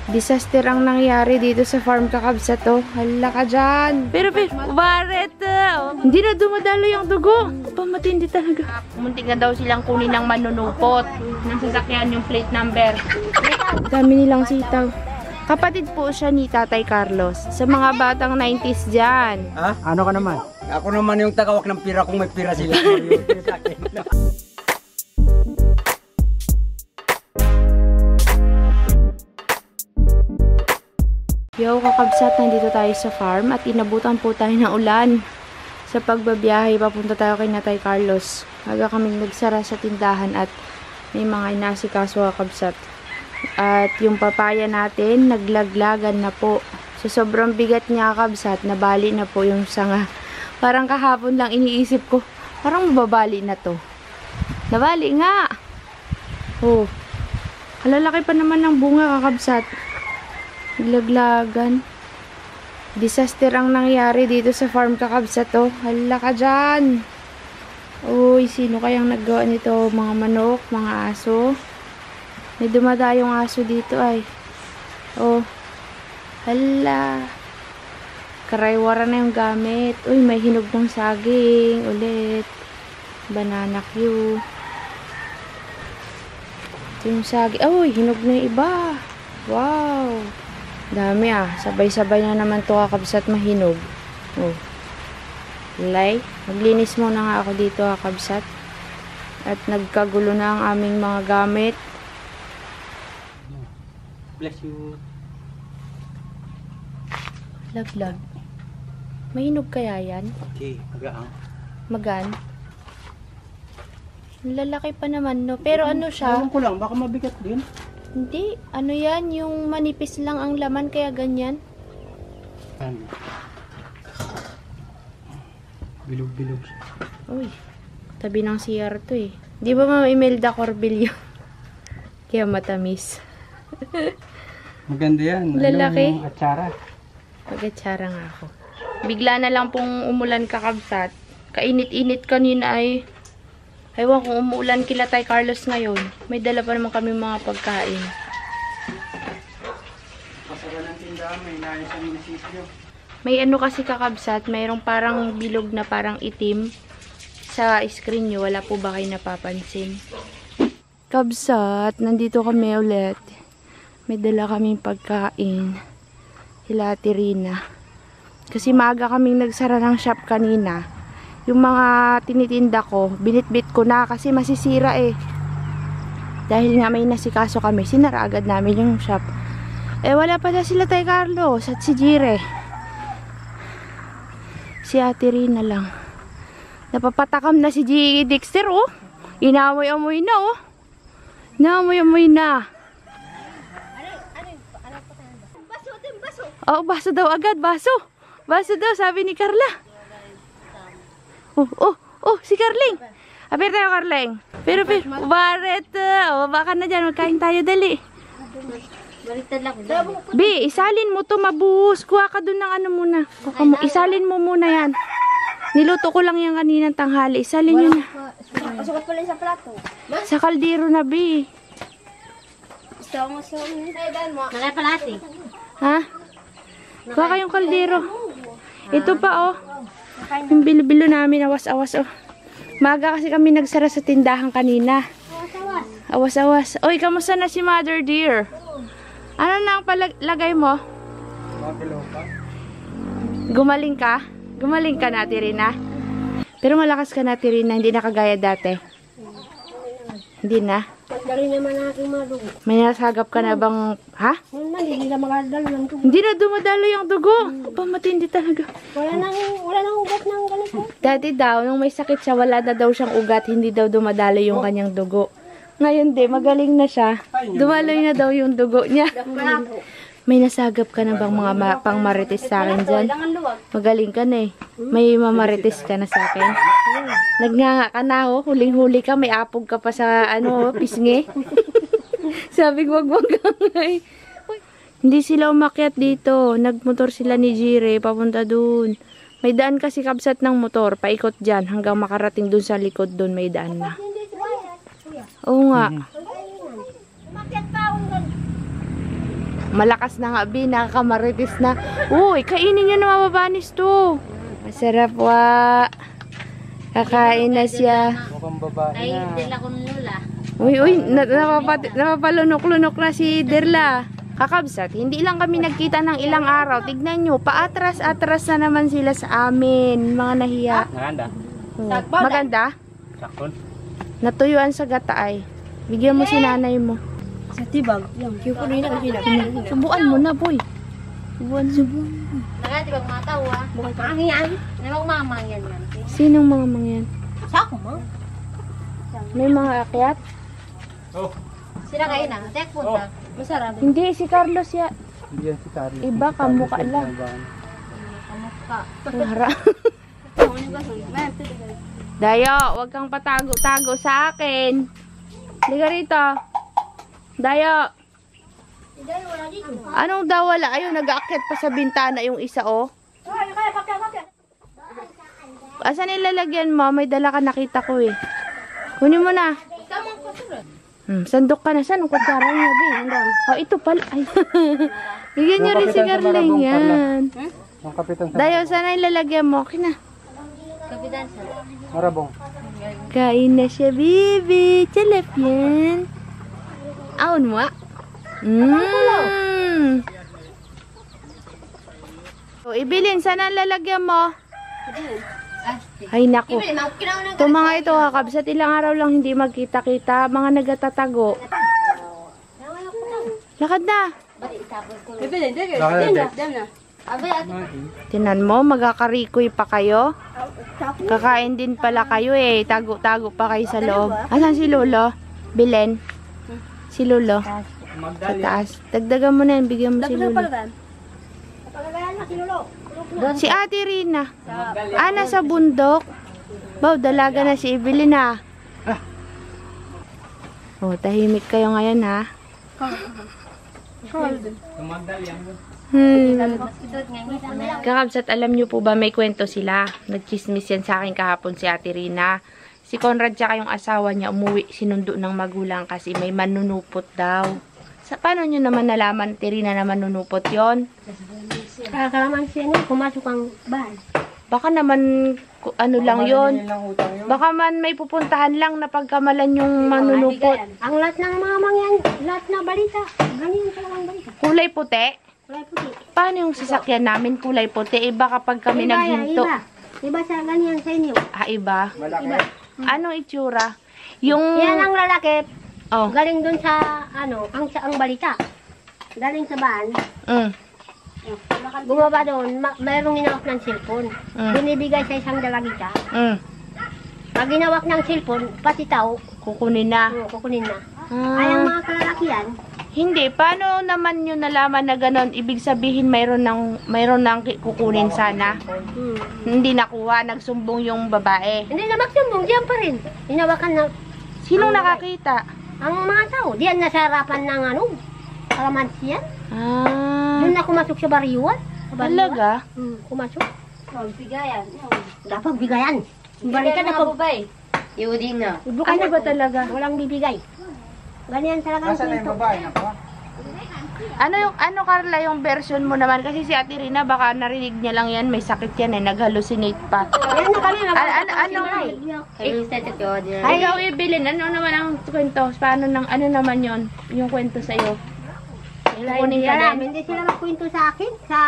Disaster ang nangyari dito sa farm kakabsat to. Hala ka dyan. Pero, baret. Hindi na dumadalo yung dugo. Pamatindi talaga. Muntik na daw silang kunin ng manunupot. Nang sasakyan yung plate number. Dami nilang sitaw. Kapatid po siya ni Tatay Carlos. Sa mga batang 90s dyan. Ha? Ano ka naman? Ako naman yung tagawak ng pira kung may pira sila. Yo, kakabsat, nandito tayo sa farm at inabutan po tayo ng ulan. Sa pagbabiyahe, papunta tayo kay Tatay Carlos. Aga kaming nagsara sa tindahan at may mga inasikaso kakabsat. At yung papaya natin, naglaglagan na po. So, sobrang bigat niya kakabsat, nabali na po yung sanga. Parang kahapon lang iniisip ko, parang mababali na to. Nabali nga! Oh, kalalaki pa naman ng bunga kakabsat. Laglagan. Disaster ang nangyari dito sa farm kakabsat to. Hala ka dyan. Uy, sino kayang naggawa nito? Mga manok, mga aso. May dumadayong aso dito ay. Oh. Hala. Karaywara na yung gamit. Uy, may hinog ng saging. Ulit. Banana Q. Ito yung saging. Uy, hinog na yung iba. Wow. Dami ah. Sabay-sabay na naman to kakabsat mahinog. Oh. Lay. Maglinis muna nga ako dito kakabsat. At nagkagulo na ang aming mga gamit. Bless you. Laglag. Mahinog kaya yan? Okay, magaan. Magan. Lalaki pa naman no. Pero ano siya? Alam ko lang, baka mabigat din. Hindi. Ano yan? Yung manipis lang ang laman kaya ganyan. Ano? Bilog-bilog siya. Uy. Tabi ng CR to eh. Di ba Ma'am Imelda Corbillo? Kaya matamis. Maganda yan. Lalaki. Yung atsara. Pag-atsara nga ako. Bigla na lang pong umulan kakabsat. Kainit-init kanina ay. Ewan kung umuulan kila Tay Carlos ngayon. May dala pa naman kami mga pagkain. Pasara ng tindahan, may inayos ang munisipyo. May ano kasi kakabsat, mayroong parang bilog na parang itim sa screen nyo. Wala po ba kayo napapansin? Kabsat, nandito kami ulit. May dala kaming pagkain. Sila Ate Rina. Kasi maaga kaming nagsara ng shop kanina. Yung mga tinitinda ko, binitbit ko na kasi masisira eh. Dahil nga may nasikaso kami, sinara agad namin yung shop. Eh wala pala sila Tay Carlos at si Jire. Si Ate Rina lang. Napapatakam na si G. Dexter oh. Inamoy-amoy na oh. Inamoy-amoy na. Oh, baso daw agad, baso. Baso daw, sabi ni Carla. Oh, si Carling. Apir tayo, Carling. Pero, baret. Baka na dyan, magkain tayo, dali. Bi, isalin mo to, mabuhos. Kuha ka dun ng ano muna. Isalin mo muna yan. Niluto ko lang yan kaninang tanghali. Isalin yun na. Sukat pala sa plato. Sa kaldero na, Bi. Nakapalati. Ha? Kuha kayong kaldero. Ito pa, oh. Yung bilo-bilo namin, awas-awas, oh. Maga kasi kami nagsara sa tindahan kanina. Awas-awas. Oy, kamusta na si Mother dear? Ano na ang palagay mo? Gumaling ka? Gumaling ka na, Tirina? Pero malakas ka na, Tirina. Hindi na kagaya dati. Hindi na. Dali naman aking madugo. May nasagap ka na bang, ha? Hindi na makadalo ng dugo. Hindi na dumadalo yung dugo. Pamatindi talaga. Wala nang ugat ng ganito. Dati daw, nung may sakit siya, wala na daw siyang ugat. Hindi daw dumadalo yung kanyang dugo. Ngayon magaling na siya. Dumaloy na daw yung dugo niya. May nasagap ka na bang mga pang-marites sa akin dyan? Magaling ka na eh. May mamarites ka na sa akin. Nagnganga ka na oh. Huling-huli ka. May apog ka pa sa ano, pisngi. Sabi ko, wag gangay. Hindi sila umakyat dito. Nagmotor sila ni Jire. Papunta dun. May daan kasi kabsat ng motor. Paikot dyan. Hanggang makarating dun sa likod dun. May daan na. Oo nga. Malakas na nga, Bi. Nakakamaritis na. Uy, kainin nyo na mababanis to. Masarap, wa. Kakain na siya. Mukhang babae Ay, na. dila ko nula. Uy, napapalunok-lunok na si Derla. Kakabsat, hindi lang kami nagkita ng ilang araw. Tignan nyo, paatras-atras na naman sila sa amin. Mga nahiya. Maganda. Oh. Maganda? Sakon. Natuyuan sa gataay. Bigyan mo si nanay mo. Sa tibag. Yung ko rin na kasi Subuan mo na, boy. Subuan. Nagatibag mata wa. Bukay pa yan. Namang mamang yan man. Sinong mga mangyan? Sa ako mo. May mga akyat? Oh. Sila kayo na. Tek punta. Masarap. Hindi, si Carlos ya. Hindi yan si Carlos. Iba, kamukha lang. Kamukha. Hara. Dayo, wag kang patago-tago sa akin. Liga rito. Dayo. Anong daw wala? Ayun, nag-aakyat pa sa bintana yung isa, oh. Asan nilalagyan mo? May dala ka, nakita ko eh. Kunin mo na. Sandok ka na. Saan ang kutsara niya, Bi? Oh, ito pala. Ay. Bigyan niyo rin si Garling yan. Ang kapitan sa Dayo, saan nilalagyan mo? Okay na. Kapitan sa. Marabong. Kain na siya, bibi. Chalap yan. Aun mo, ah. So, Ibilin, saan ang lalagyan mo? Ay, naku. Ito mga ito, kakabsat, ilang araw lang hindi magkita-kita. Mga nagatatago. Lakad na. Tinan mo, magkakarikoy pa kayo. Kakain din pala kayo eh. Tago-tago pa kayo sa loob. Asan si Lolo? Bilen? Si Lolo? Sa taas. Dagdagan mo na yan. Bigyan mo si Lolo. Si Ate Rina. Nasa bundok. Baw, dalaga na si Evelyn ha. Oh, tahimik kayo ngayon ha. Kakabsat, alam nyo po ba may kwento sila? Nagchismis yan sa akin kahapon si Ate Rina. Si Conrad tsaka yung asawa niya umuwi, sinundo ng magulang kasi may manunupot daw. Paano nyo naman nalaman, Ate Rina, na manunupot yon? Kakalaman siya niya. Pumasok ang bahay. Baka naman, ano lang yon. Baka man may pupuntahan lang na pagkamalan yung manunupot. Ang lahat ng mga mangyan, lahat na balita. Ganyan sa mga balita. Kulay puti? Kulay puti. Paano yung sasakyan namin kulay puti? Iba kapag kami naghinto. Iba. Iba sa ganyan sa inyo. Iba? Iba. Anong itsura? Yung... Yan ang lalaki. Oh. Galing dun sa, ang balita. Galing sa bahan. Bumaba doon, mayroong ginawak ng cellphone. Binibigay sa isang dalagita. Pag ginawak ng cellphone, pati tao, Kukunin na. kukunin na. Ah. Ay, ang mga kalalakihan, Hindi. Paano naman nyo nalaman na ganon? Ibig sabihin mayroon ng kukunin sana. Hindi nakuha. Nagsumbong yung babae. hindi na magsumbong, diyan pa rin. Hinawakan na, Sinong nakakita? ang mga tao, diyan nasa harapan ng kalamansi yan. Doon na kumasok sa bariyuan. Talaga? Kumasok. Bigayan. Dapat bigayan. Balikan na po. Iudin na. Ano ba talaga? Walang bibigay. Ganyan talaga ang Nasaan na yung kwento. babae? Nakuha? Ano Carla yung version mo naman? Kasi si Ate Rina baka narinig niya lang yan. May sakit yan eh. Nag-hallucinate pa. Yan na kami. Ano? Ay, Ikaw, Evelyn, ano naman ang kwento? Paano ano naman yon? Yung kwento sa'yo? Kukunin ka din? Hindi sila magkwento sa akin, sa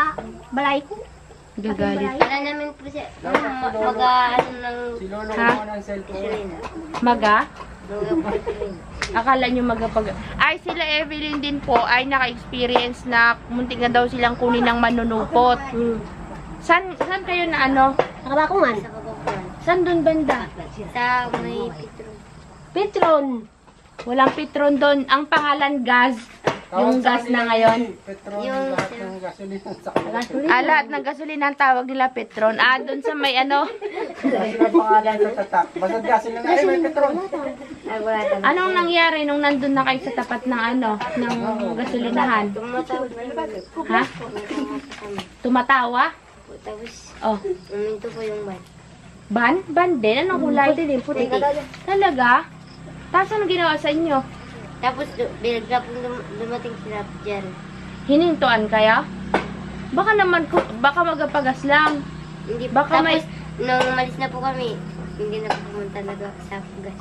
balay ko. Gagalit. Wala namin po siya. Mag-ano ng... Si Lolo Ha? mo ng cellphone. Maga? Akala nyo magapag... Ay, sila Evelyn din po ay naka-experience na muntik na daw silang kunin ng manunupot. Saan kayo na ano? Sa kabakungan. Saan doon banda? Sa may Petron. Petron. Walang Petron doon. Ang pangalan gas. Yung gas na ngayon. Petron, lahat ng gasolina sa kanila. Lahat ng gasolina ang tawag nila Petron. Doon sa may ano. Ang pangalan sa tatak. Basta gasolina. Ay, may Petron. Anong nangyari nung nandun na kayo sa tapat ng ano, ng gasolinahan? Ha? Tumatawa? Tapos, Oh. uminto po yung ban. Ban din? Anong kulay? Puti. Talaga? Tapos anong ginawa sa inyo? Tapos, bigla po dumating sila dyan. Hinintuan kaya? Baka naman, baka magapagas lang. Hindi Baka tapos, may- nung umalis na po kami, hindi na po pumunta na sa gas.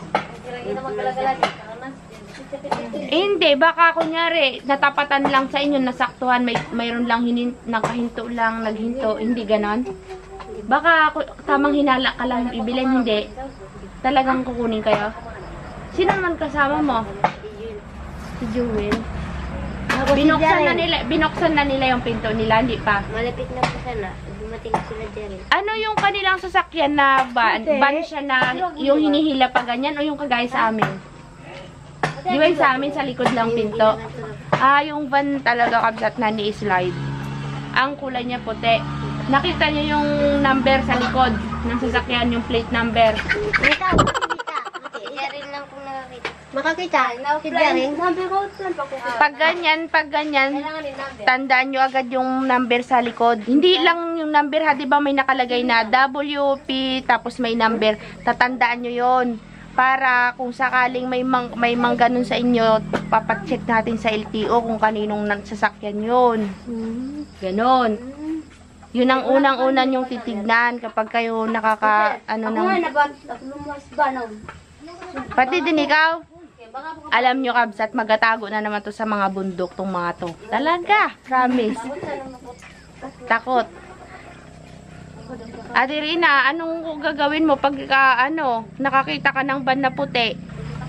Hindi, baka kunyari, natapatan lang sa inyo, nasaktuhan, mayroon lang nakahinto lang, naghinto, hindi ganon. Baka tamang hinala ka lang ibilin, hindi. Talagang kukunin kayo. Sino naman kasama mo? Si Jewel. Binuksan na nila yung pinto nila, hindi pa. Malapit na po sana. Dumating sila dyan. Ano yung kanilang sasakyan na van siya na yung hinihila pa ganyan o yung kagaya sa amin? Di ba yung sa amin sa likod lang pinto? Ah, yung van talaga kabsat na ni-slide. Ang kulay niya puti. Nakita niyo yung number sa likod ng sasakyan, yung plate number. Nakita, makakita. Jarin lang kung nakakita. Makakita? Si Jarin? Pag ganyan, tandaan nyo agad yung number sa likod. Hindi lang yung number ha, di ba may nakalagay na WP, tapos may number. Tatandaan nyo yon para kung sakaling may ganun sa inyo, papacheck natin sa LTO kung kaninong sasakyan yun. Ganon. Yun ang unang-unan yung titignan kapag kayo Pati din ikaw. Alam nyo, kabsat, magatago na naman to sa mga bundok tong mga to. Talaga, promise. Takot. Ate Rina, anong gagawin mo pag nakakita ka ng van na puti?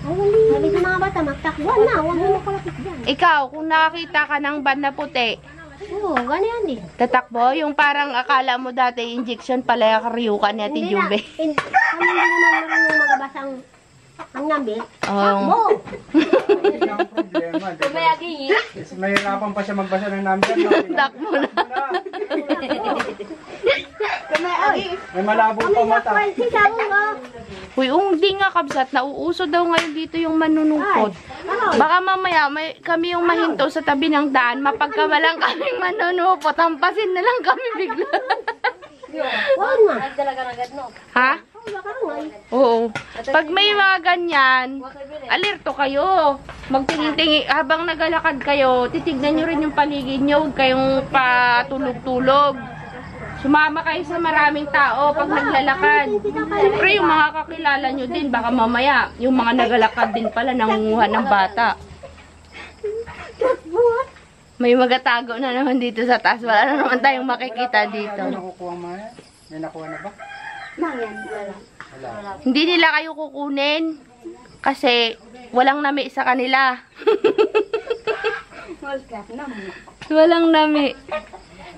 Sabi sa mga bata, magtakbuhan na. Huwag mo makalapit dyan. Ikaw, kung nakakita ka ng van na puti, Oo, ganyan din. tatakbo? Yung parang akala mo dati injection pala karyukan ni Ate Jube. Kami hindi naman marunong magabasa ang number. Oh. Yun ang problema, di ba? Kasi mahirapan pa siya magbasa ng number. No? Takbo na. May malabo pa mata. Uy, hindi nga kabsat, nauuso daw ngayon dito yung manunungkot. Baka mamaya kami yung mahinto sa tabi ng daan, mapagkamalang kaming manunupot, hampasin na lang kami bigla. Huwag na. Ha? Oo. Pag may mga ganyan, alerto kayo. Magtingin-tingin, habang nagalakad kayo, titignan nyo rin yung paligid nyo, huwag kayong patulog-tulog. Sumama kayo sa maraming tao pag naglalakad. Siyempre, yung mga kakilala nyo din, baka mamaya, yung mga nagalakad din pala, nangunguha ng bata. May magatago na naman dito sa taas. Wala na naman tayong makikita dito. Ano nakukuha mo yan? May nakuha na ba? Wala. Hindi nila kayo kukunin kasi walang nami sa kanila. Walang nami.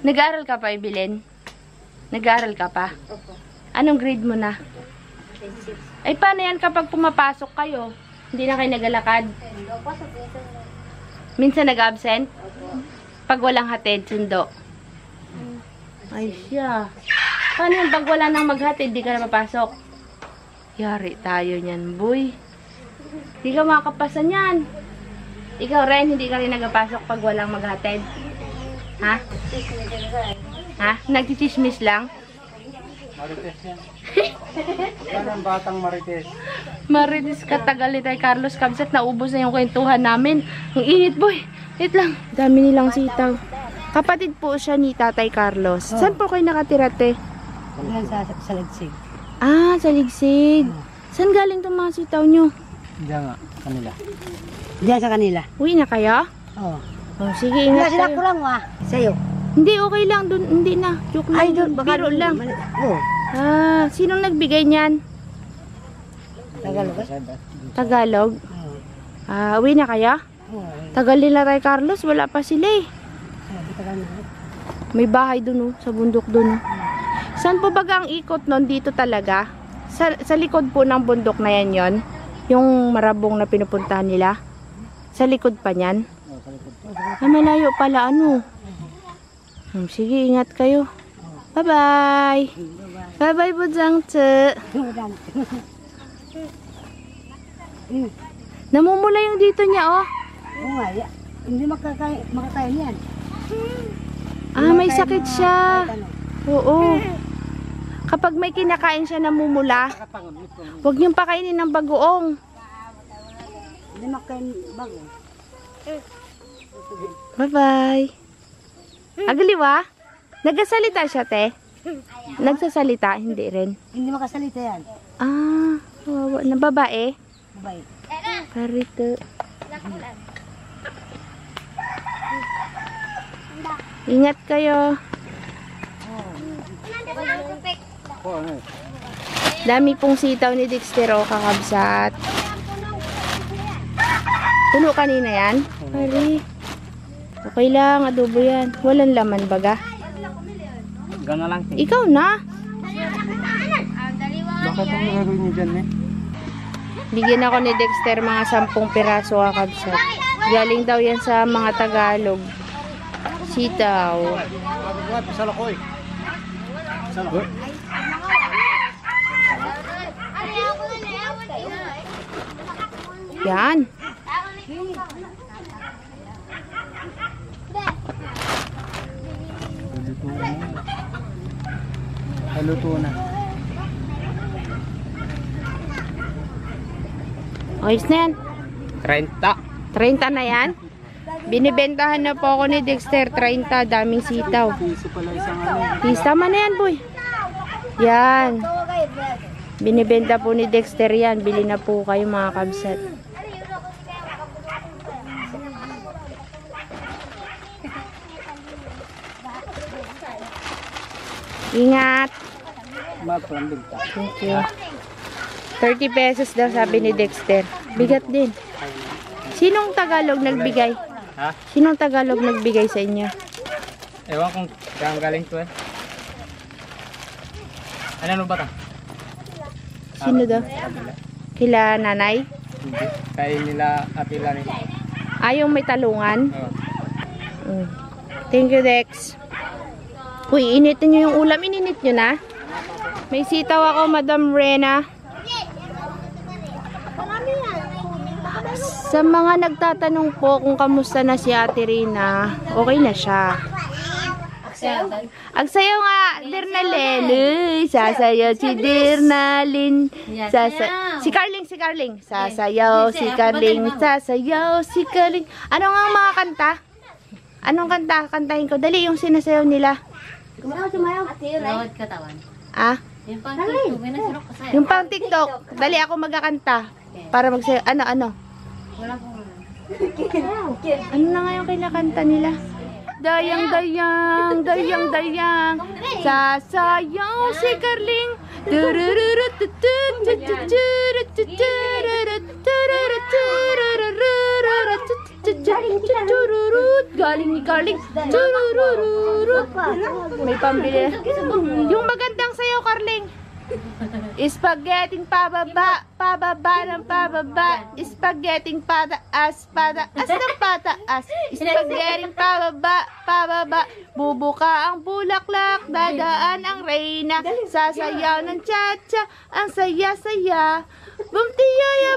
Nag-aaral ka pa, Evelyn? Nag-aaral ka pa? Anong grade mo na? Ay, paano yan kapag pumapasok kayo? Hindi na kayo nagalakad? Minsan nag-absent? Pag walang hatid, sundo? Ay, siya. Paano yun? Pag wala nang maghatid, di ka na papasok? Yari tayo niyan, boy. Di ka makakapasa niyan. Ikaw rin, hindi ka rin nagpasok pag walang maghatid. Ha? Ha? Nagchichismis lang? Marites yan. Yan ang batang marites. Marites ka, tagal ni Tay Carlos. Kabsat, naubos na yung kwentuhan namin. Ang init, boy. Wait lang. Dami nilang sitaw. Kapatid po siya ni Tatay Carlos. Saan po kayo nakatira, te? Sa Lagsig. Ah, sa Ligsig. Saan galing itong mga sitaw nyo? Diyan nga, kanila. Diyan sa kanila. Uwi na kayo? Oo. Oh, sige, ingat Sila kayo. ko lang sa'yo. Hindi, okay lang. Dun, hindi na. Joke lang. Ay, doon. Biro lang. Oo. Ah, sinong nagbigay niyan? Tagalog. Tagalog? Oo. Ah, uwi na kayo? Oo. Tagal nila Tay Carlos, wala pa sila eh. May bahay dun oh, sa bundok dun oh. Saan po baga ang ikot nun? Dito talaga? Sa likod po ng bundok na yan yon, yung marabong na pinupuntahan nila? Sa likod pa niyan? Ah, malayo pala ano? Sige, ingat kayo. Bye-bye! Bye-bye po, Jangtse! Namumula yung dito niya oh. Oo nga, hindi makakaya niyan. Ah, may sakit siya. Oo. Kapag may kinakain siya namumula, huwag niyong pakainin ng bagoong. Hindi makakain bago. Bye-bye. Agaliwa? Nagsasalita siya, te? Nagsasalita? Hindi rin. Hindi makasalita yan. Ah, kawawa na. Babae? Babae. Parito. Ingat kayo. Dami pong sitaw ni Dexter o kakabsat. Puno kanina yan? Pari. Okay lang, adobo yan. Walang laman baga. Gana lang. Ikaw na. Bakit ang nilagay niyo dyan eh? Bigyan ako ni Dexter mga 10 piraso kakabsat. Galing daw yan sa mga Tagalog. Sitaw. Salakoy. Salakoy. Yan. Haluto na. Ayos na yan. 30. 30 na yan. Binibentahan na po ako ni Dexter. 30. Daming sitaw. Piso pala isang ano. Please, tama na yan, boy. Yan. Binibenta po ni Dexter yan. Bili na po kayo mga kabsat. Ingat. Maplambing ta. Thank you. 30 pesos daw sabi ni Dexter. Bigat din. Sinong Tagalog nagbigay? Ha? Sinong Tagalog nagbigay sa inyo? Ewan kung saan galing to eh. Ano ba ta? Sino daw? Kila nanay? Hindi. Kaya nila atila ni. Yung may talungan? Oh. Thank you, Dex. Uy, initin nyo yung ulam. Ininit nyo na? May sitaw ako, Madam Rena. Sa mga nagtatanong po kung kamusta na si Ate Rina, okay na siya. Agsayaw nga, Dirnalyn. Uy, sasayaw si Dirnalyn. Si Carling. Sasayaw si Carling. Sasayaw si Carling. Ano nga ang mga kanta? Anong kanta? Kantahin ko. Dali yung sinasayaw nila. Sumayaw. Rawad katawan. Ah? Yung pang TikTok, may nasurok ka sa'yo. Yung pang TikTok. Dali ako magkakanta. Para magsayaw. Ano? Wala ko. Ano na nga yung kinakanta nila? Dayang. Sasayaw si Carling. Galing ni Carling. May pambili. Yung magandang sayaw, Carling. Spaghetti pababa ng pababa. Spaghetti pataas ng pataas. Spaghetti pababa. Bubuka ang bulaklak, dadaan ang reyna. Sasayaw ng cha-cha, ang saya-saya. Bumtiyaya.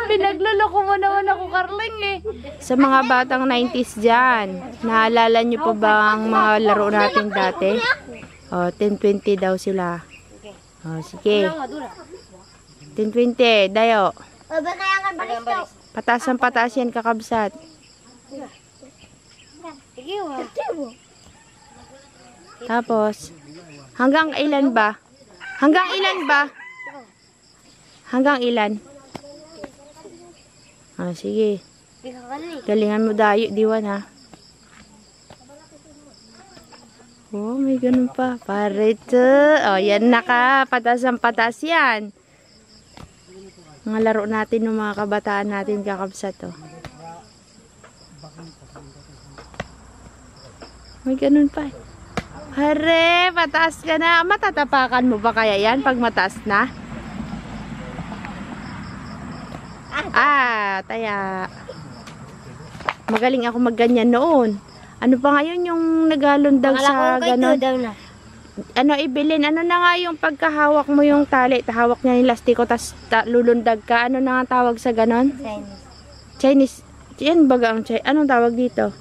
Pinagluloko mo naman ako, Carling eh. Sa mga batang 90s dyan, naalala nyo pa ba ang mga laro natin dati? 10-20 daw sila. Sige. 10-20, dayo. Pataas ang pataas yan, kakabsat. Tapos, hanggang ilan ba? Hanggang ilan? Sige. Galingan mo dayo, Diwan ha. Oh, may ganun pa. Parito. Yan na ka. Pataas ang pataas yan. Mga laro natin ng mga kabataan natin, kakabsat to. May ganun pa. Hare, pataas ka na. Matatapakan mo ba kaya yan pag mataas na? Taya. Magaling ako magganyan noon. Ano pa ngayon yung nagalundag sa ganon? Ano ibilin? Ano na nga yung pagkahawak mo yung tali, hawak niya yung lastiko, tas lulundag ka. Ano na nga tawag sa ganon? Chinese. Yan baga ang Chinese. Anong tawag dito?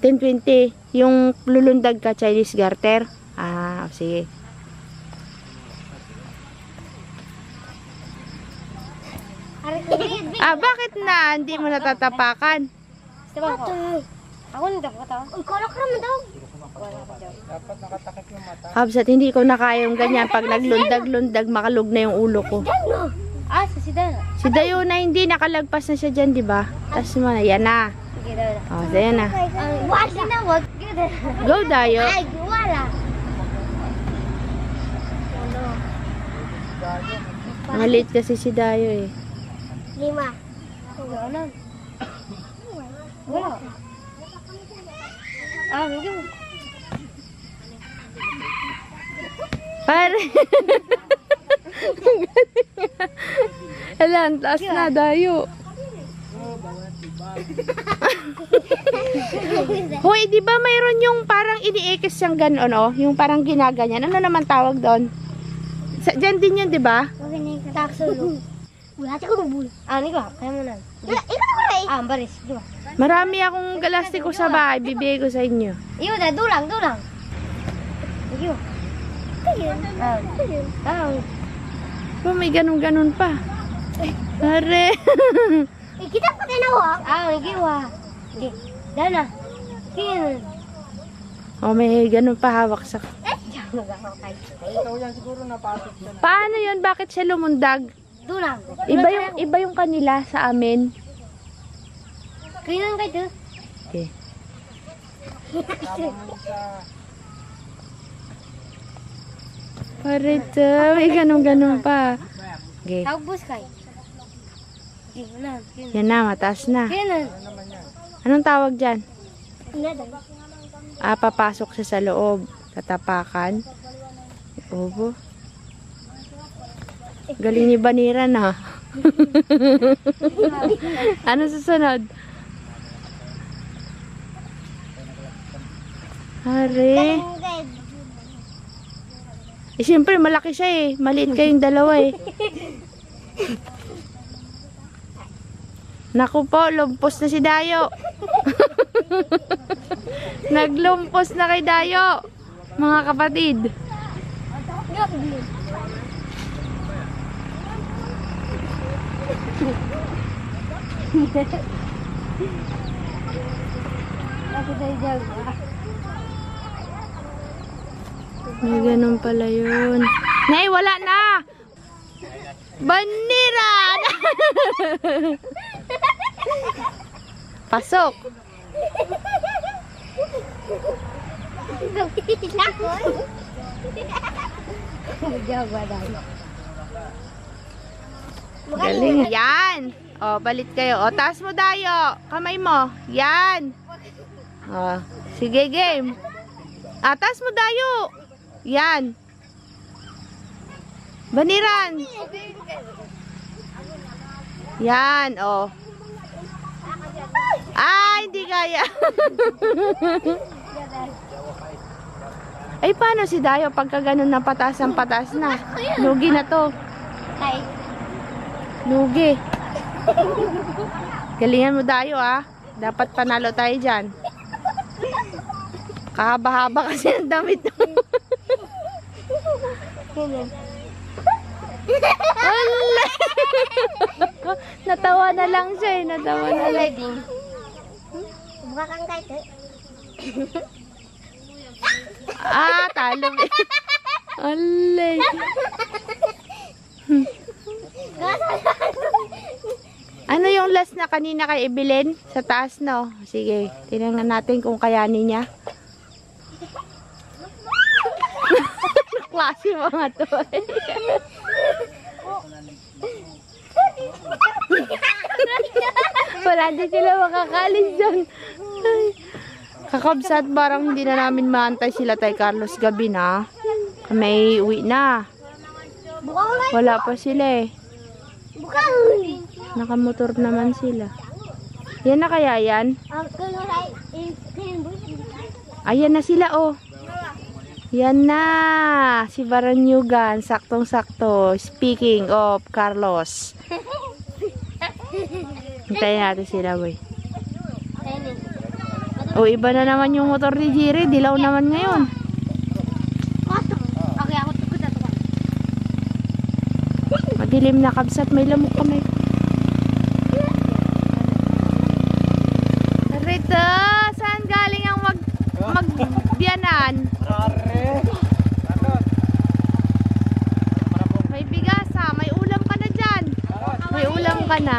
10-20. Yung lulundag ka, Chinese garter. Sige. Bakit na? Hindi mo natatapakan? Diba ko? Ako nito ko to. Uy, kolak naman daw. Dapat nakatakip yung mata. Kabsat, hindi ko na kaya yung ganyan. Pag naglundag-lundag, makalug na yung ulo ko. Ah, sa Sidana. Si Dayo na hindi, nakalagpas na siya dyan, di ba? Tapos mo na, yan na. Sige daw. O, so yan na. Wala na, wag. Go, Dayo. Ay, wala. Malit kasi si Dayo eh. 5. Wala. Wala. Ah, hindi. Pare. Hala, ang taas na, Dayo. Hoy, di ba mayroon yung parang iniikis siyang gano'n, oh? Yung parang ginaganyan. Ano naman tawag doon? Diyan din yun, di ba? Okay na yung taksulo. Wala siya kurubul. Ah, hindi ko. Kaya mo na. Ikaw ko na eh. Ah, baris. Di ba? Marami akong galastiko sa bahay. Bibigay ko sa inyo. Iyo na, dulang. Iyo. Oh, may ganun-ganun pa. Pare. Kita pa tinawa. Ah, hindi wa. Sige. Dana. Kin. Oh, may ganun pa hawak sa... Ikaw yan siguro napasok siya na. Paano yun? Bakit siya lumundag? Dulang. Iba yung kanila sa amin. Kailan kayo? Okay. Tama mo sa... Pare to, may ganun-ganun pa. Okay. Tagbus kayo. Sige, na. Yan na, mataas na. Kailan? Anong tawag dyan? Nada. Ah, papasok siya sa loob. Tatapakan. Obo. Galing ni Baniran ha. Ano susunod? Hari. Eh, siyempre, malaki siya eh. Maliit kayong dalawa eh. Naku po, lumpos na si Dayo. Naglumpos na kay Dayo. Mga kapatid. May ganun pala yun. Nay, wala na! Baniran! Pasok! Galing. Yan! O, balit kayo. O, taas mo, Dayo. Kamay mo. Yan! O, sige, game. Ah, taas mo, Dayo. Yan. Baniran. Yan, o. Ah, hindi kaya. Ay, paano si Dayo pagka ganun na pataas ang pataas na? Lugi na to. Kay. Lugi. Galingan mo, Dayo, ah. Dapat panalo tayo dyan. Kahaba-haba kasi ang damit mo. Wala. Natawa na lang siya eh. Natawa na lang. Buka kang kahit Ah, talo. Alay. Ano yung last na kanina kay Evelyn? Sa taas, no? Sige, tingnan natin kung kayanin niya. Klase mga to. Wala din sila makakalis dyan. Ay. Kakabsat, parang hindi na namin maantay sila tay Carlos gabi na. May uwi na. Wala pa sila eh. Nakamotor naman sila. Yan na kaya yan? Ayan na sila oh. Yan na. Si Baranyugan. Saktong-sakto. Speaking of Carlos. Hintayin natin sila boy. O, iba na naman yung motor ni Jiri. Dilaw naman ngayon. Okay, ako tukot na tukot. Madilim na kabsat. May lamok kamay. Are, Parito, saan galing ang magbiyanan? May bigas ha, may ulam ka na dyan. May ulam ka na.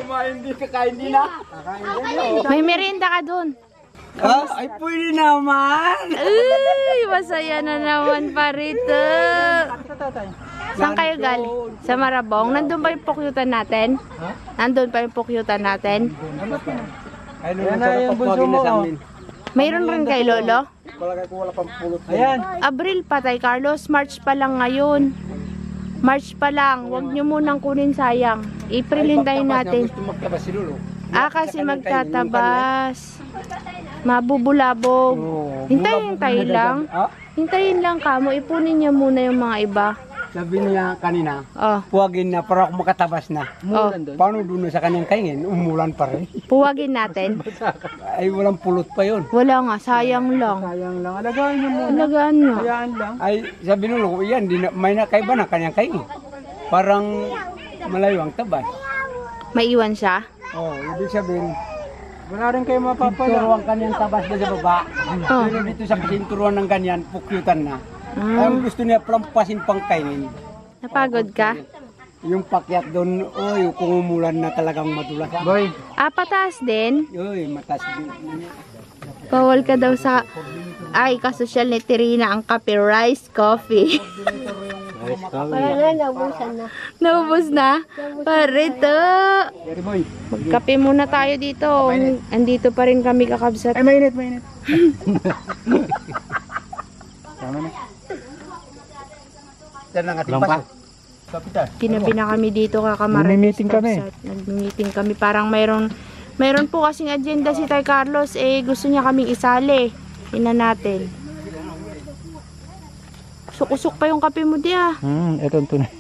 Kumain din, kakain din na. May merienda ka dun. Ay pwede naman. Uy, masaya na naman Parito. Saan kayo galing? Sa Marabong? Nandun pa yung pukyutan natin? Nandun pa yung pukyutan natin? Ay, lolo, sarap pagpagin na sa amin. Mayroon rin kay Lolo? Palagay ko wala pang pulot. Ayan. Abril pa tay Carlos, March pa lang ngayon. March pa lang, huwag nyo munang kunin sayang. Aprilin tayo natin. Gusto magtabas si lolo. Kasi magtatabas. Mabubulabog. Hintayin tayo lang. Hintayin lang kamo, ipunin niya muna yung mga iba. Sabi niya kanina, Oh, puwagin na para ako makatabas na. oh. Paano doon na sa kanyang kaingin? Umulan pa rin. Puwagin natin. Ay, walang pulot pa yun. Wala nga, sayang lang. Sayang lang. Alagaan niyo muna. Alagaan nyo. Hayaan lang. Ay, sabi nung yan, may nakaiba na kanyang kaingin. Parang malayo ang tabas. May iwan siya? Oh, ibig sabihin, wala rin kayo mapapala. Pinturuan kanyang tabas na sa baba. Oh. Pero dito sa pinturuan ng ganyan, pukyutan na. Ah, Ang gusto niya, plampasin pang kaingin. napagod ka? Yung pakyat doon, oy, kung umulan na talagang madulas. Boy. Pataas din. Oy, matas din. Bawal ka daw sa... Ay, kasosyal ni Terina ang kape, rice coffee. Wala na, naubusan na. Naubos na? Parito! Very boy. Magkape muna tayo dito. Andito pa rin kami kakabsat. Ay, mainit, mainit. Tama na. Yan ang ating paso. Kapitan. Tinabi na kami dito kakamaran. Nagmi-meeting kami. Nagmi-meeting kami. Parang mayroon po kasing agenda si Tay Carlos. Gusto niya kaming isali. Tingnan natin. Usok-usok pa yung kape mo diya. Ito ang tunay.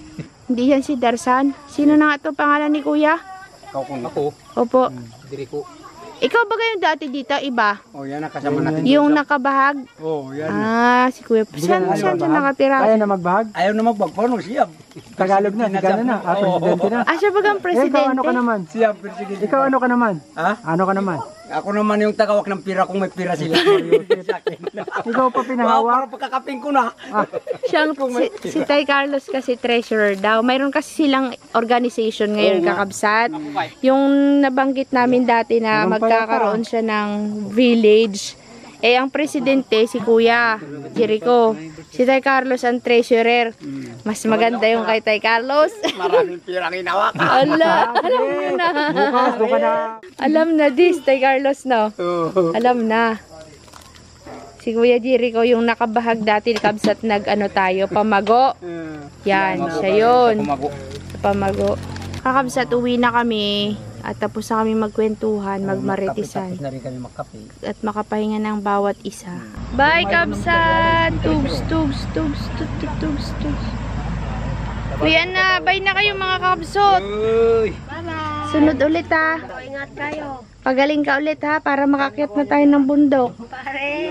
Hindi yan si Darsan. Sino na nga ito pangalan ni Kuya? Ako. Opo. Diri ko. Ikaw ba yung dati dito? Iba? Oh, yan ang kasama natin. Yung nakabahag? Oh, yan. Si Kuya. Saan siya nakatira? Ayaw na magbahag? Ayaw na magbahag. Paano siya? Tagalog na, sigana na. Presidente na. Siya bagang presidente? Ikaw ano ka naman? Siya, presidente. Ikaw ano ka naman? Ha? Ano ka naman? Ako naman yung tagawak ng pira kung may pira sila. Ikaw pa pinahawak? Para pagkakaping ko na. Siyang, si Tay Carlos kasi treasurer daw. Mayroon kasi silang organization ngayon kakabsat. Yung nabanggit namin dati na magkakaroon siya ng village. Ang presidente si Kuya Jericho. Si Tay Carlos ang treasurer. Mas maganda yung kay Tay Carlos. Maraming pirang inawak. Ala, alam mo na. Bukas, doon ka na. Alam na this, Tay Carlos, no? Alam na. Si Kuya Jericho yung nakabahag dati kabsat tayo, pamago. Yan, siya yun. Sa pamago. Kakabsat, uwi na kami. At tapos na kami magkwentuhan, magmaritisan. Tapos na rin kami magkape. At makapahinga ng bawat isa. Bye, kabsat! Tugs, tugs, tugs, tugs, tugs, tugs. Kuya na, bye na kayo mga kabsot. Bye-bye. Sunod ulit ha. Ingat kayo. Pagaling ka ulit ha, para makakyat na tayo ng bundok.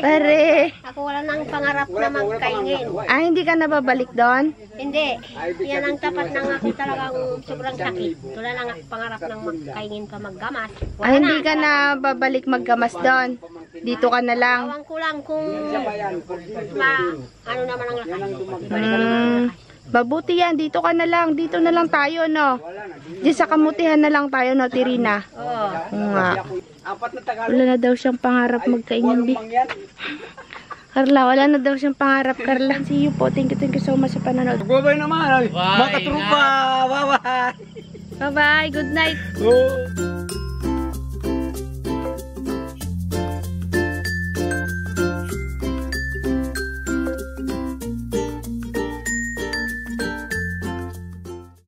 Pare. Ako wala nang pangarap na magkaingin. Hindi ka nababalik doon? Hindi. Yan ang tapat ng ako talagang sobrang sakit. Wala nang pangarap ng magkaingin pa maggamas. Hindi ka na babalik maggamas doon? Dito ka na lang? Awang ko lang kung ano naman ang lakas. Mabuti yan, dito ka na lang. Dito na lang tayo, no? Diyan sa kamutihan na lang tayo, no, Tirina? Oo. Nga. Wala na daw siyang pangarap magkaingin, Bi. Carla, wala na daw siyang pangarap, Carla. See you po. Thank you so much sa panonood. Bye-bye naman. Mga katrupa. Bye-bye. Bye-bye. Good night. Oh.